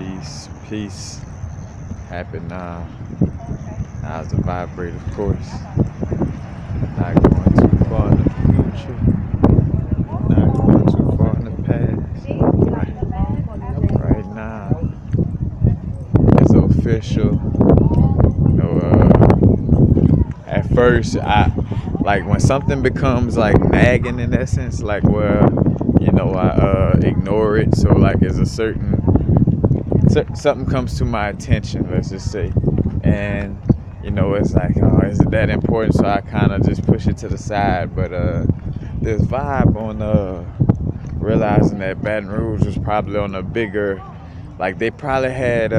Peace, peace. Happy now. Now's the vibrate, of course. Not going too far in the future. Not going too far in the past. Right now, it's official. You know, at first, I like when something becomes like nagging in essence, like where I ignore it. So like, there's a something comes to my attention, let's just say, and it's like, oh, is it that important? So I kind of just push it to the side. But this vibe on realizing that Baton Rouge was probably on a bigger, like they probably had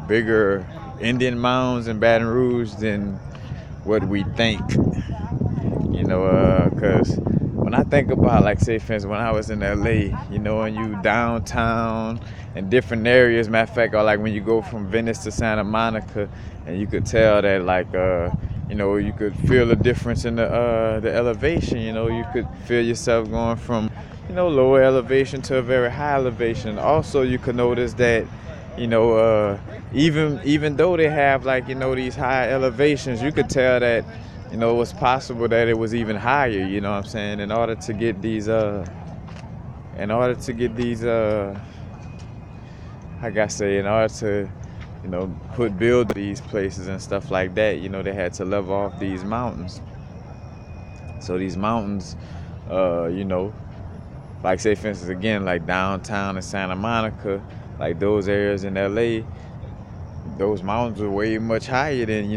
bigger Indian mounds in Baton Rouge than what we think. Because when I think about, like, say, for instance, when I was in LA, and you downtown and different areas, matter of fact, or like when you go from Venice to Santa Monica, and you could tell that, like, you could feel the difference in the elevation. You could feel yourself going from, lower elevation to a very high elevation. Also, you could notice that, even though they have, like, these high elevations, you could tell that it was possible that it was even higher, what I'm saying, in order to get these build these places and stuff like that, they had to level off these mountains. So these mountains, like, say, for instance, again, like downtown in Santa Monica, like those areas in LA, those mountains are way much higher than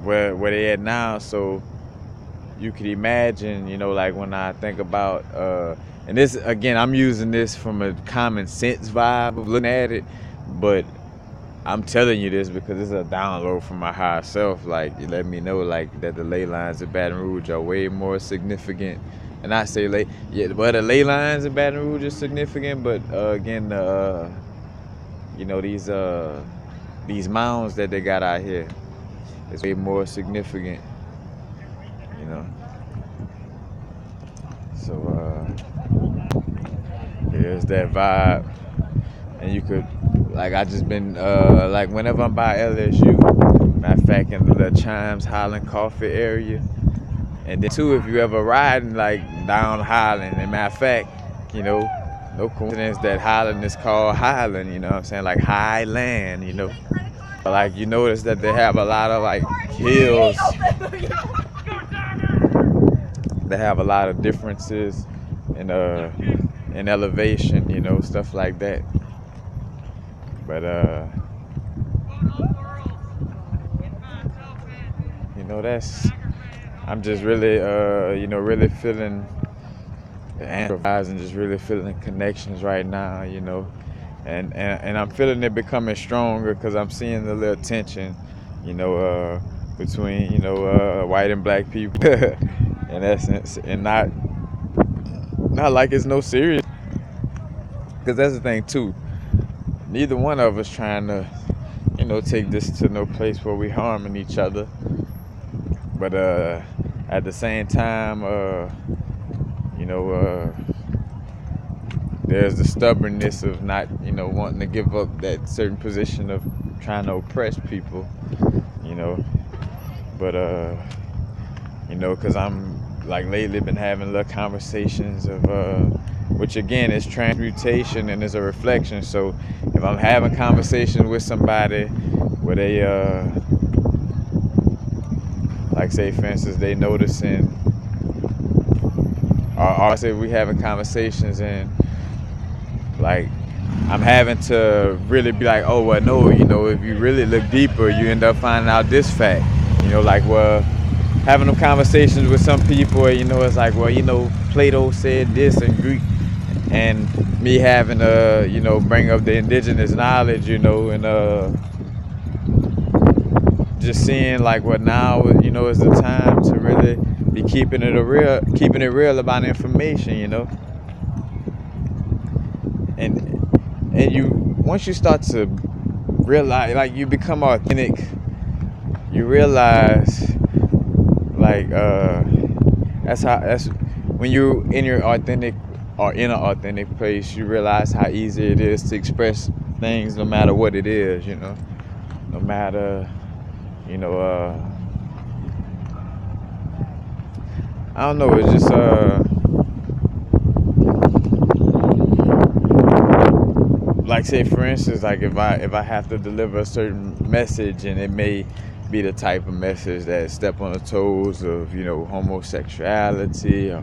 where they at now. So you could imagine, like when I think about and this, again, I'm using this from a common sense vibe of looking at it, but I'm telling you this because it's a download from my higher self. Like, you let me know, like, that the ley lines of Baton Rouge are way more significant. And I say the ley lines in Baton Rouge are significant, but again, these mounds that they got out here is way more significant, So here's that vibe, and you could, like, I just been like whenever I'm by LSU, matter of fact, in the Chimes Highland Coffee area, and then too, if you ever riding like down Highland, and matter of fact, no coincidence that Highland is called Highland, what I'm saying, like highland, But like, you notice that they have a lot of like hills. They have a lot of differences in elevation, stuff like that. But I'm just really really feeling the improvising, just really feeling the connections right now, and I'm feeling it becoming stronger because I'm seeing the little tension, between white and black people in essence, and not like it's no serious, because that's the thing too. Neither one of us trying to take this to no place where we harming each other, but at the same time, there's the stubbornness of not wanting to give up that certain position of trying to oppress people, but because I'm, like, lately been having little conversations of which again is transmutation and is a reflection. So if I'm having conversations with somebody where they like, say, for instance, they noticing, or I say we having conversations, and like I'm having to really be like, oh well, no, if you really look deeper, you end up finding out this fact, like, well, having them conversations with some people, it's like, well, Plato said this in Greek, and me having to, bring up the indigenous knowledge, and just seeing, like, what now, is the time to really be keeping it real about information, and you, once you start to realize, like, you become authentic, you realize, like, that's when you're in your authentic are in an authentic place, you realize how easy it is to express things no matter what it is, no matter, you know, I don't know, it's just, like say for instance, like if I have to deliver a certain message, and it may be the type of message that step on the toes of homosexuality, or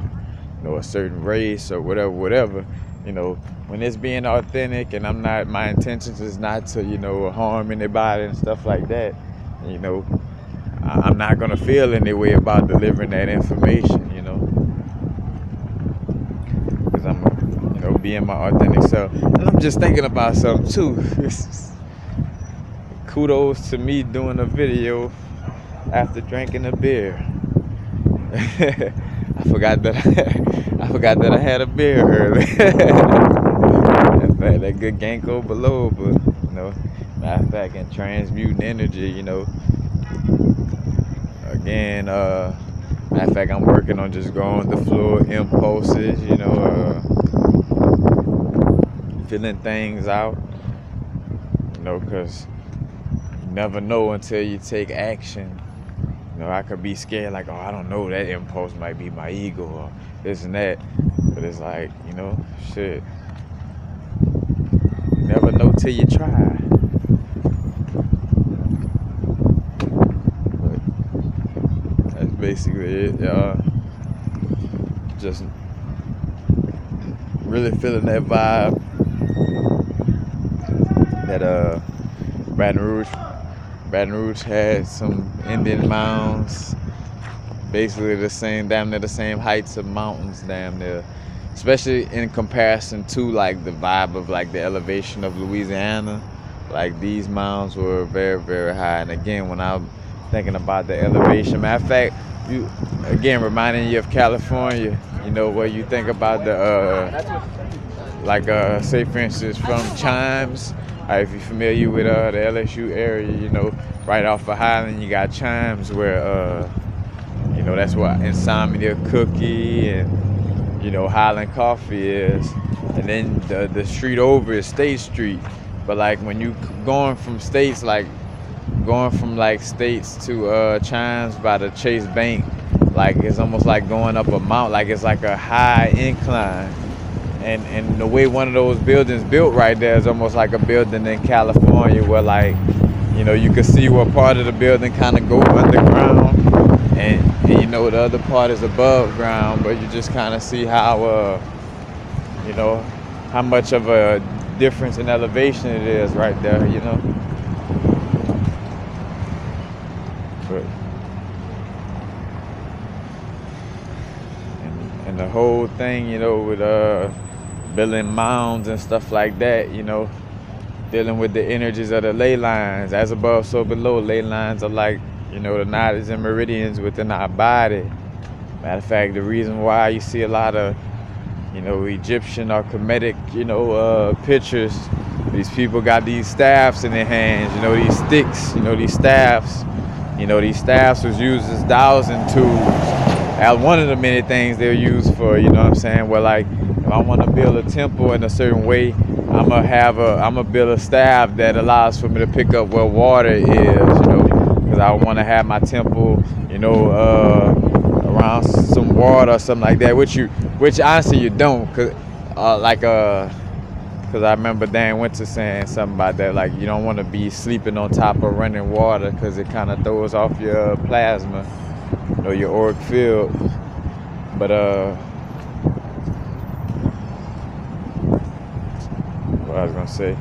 a certain race or whatever, when it's being authentic, and my intentions is not to harm anybody and stuff like that, you know I'm not gonna feel any way about delivering that information, because I'm being my authentic self. And I'm just thinking about something too. Kudos to me doing a video after drinking a beer. I forgot that I had a beer early. that good Ginkgo below, but matter of fact, and transmuting energy, again, matter of fact, I'm working on just going with the flow of impulses, feeling things out, because you never know until you take action. I could be scared, like, oh, I don't know, that impulse might be my ego or this and that. But it's like, shit. You never know till you try. But that's basically it, y'all. Just really feeling that vibe. That Baton Rouge had some Indian mounds, basically damn near the same heights of mountains, damn near, especially in comparison to like the vibe of like the elevation of Louisiana. Like these mounds were very, very high. And again, when I'm thinking about the elevation, matter of fact, reminding you of California, where you think about the say for instance from Chimes. If you're familiar with the LSU area, right off of Highland, you got Chimes where, that's what Insomnia Cookie and, Highland Coffee is. And then the street over is State Street. But like when you going from states to Chimes by the Chase Bank, like it's almost like going up a mountain, like it's like a high incline. And the way one of those buildings built right there is almost like a building in California where like, you can see where part of the building kind of go underground and the other part is above ground, but you just kind of see how, how much of a difference in elevation it is right there, But, and the whole thing, with, building mounds and stuff like that, dealing with the energies of the ley lines, as above, so below. Ley lines are like, the nodes and meridians within our body. Matter of fact, the reason why you see a lot of, Egyptian or Kemetic, pictures, these people got these staffs in their hands, these sticks, these staffs. These staffs was used as dowsing tools. As one of the many things they're used for, Where like, if I want to build a temple in a certain way, I'm gonna build a staff that allows for me to pick up where water is, because I want to have my temple, around some water or something like that. Which honestly you don't, cause I remember Dan Winter saying something about that, like you don't want to be sleeping on top of running water, because it kind of throws off your plasma, your auric field. But what I was gonna say.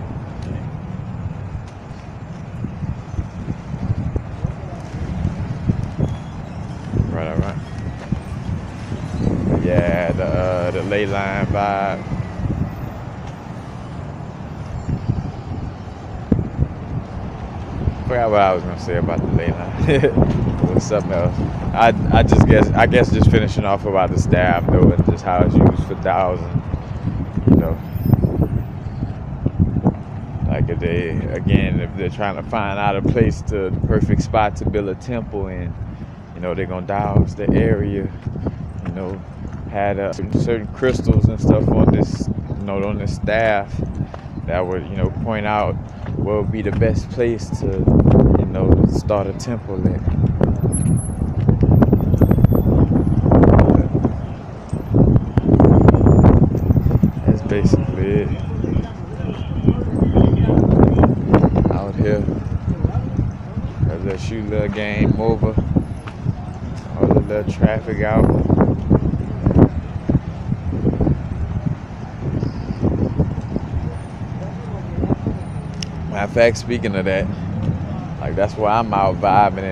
Right. Yeah, the Leyline vibe. Forgot what I was gonna say about the Leyline. It was something else. I guess just finishing off about the staff though, and just how it's used for dowsing. Like if they're trying to find out a place the perfect spot to build a temple in, they're gonna douse the area, had certain crystals and stuff on this, on this staff that would, point out what would be the best place to, start a temple at. That's basically it. Out here, LSU little game over. All the little traffic out. Matter of fact, speaking of that, like that's why I'm out vibing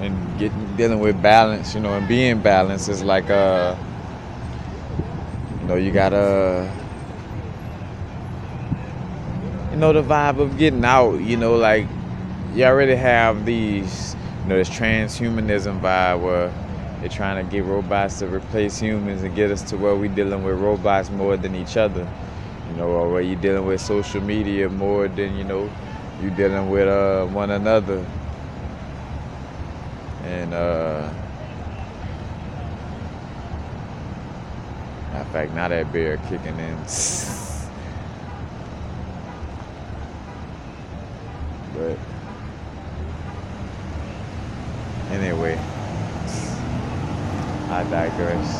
and dealing with balance, and being balanced is like you gotta the vibe of getting out, like you already have these, this transhumanism vibe where they're trying to get robots to replace humans and get us to where we dealing with robots more than each other, or where you dealing with social media more than, you dealing with one another. And matter of fact, now that bear kicking in. But anyway, I digress.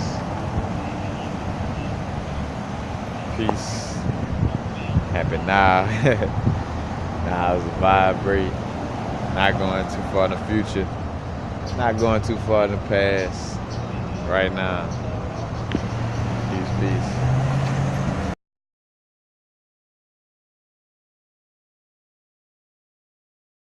Peace. Happy now. Now it's a vibrate. Not going too far in the future. Not going too far in the past. Right now. Peace, peace.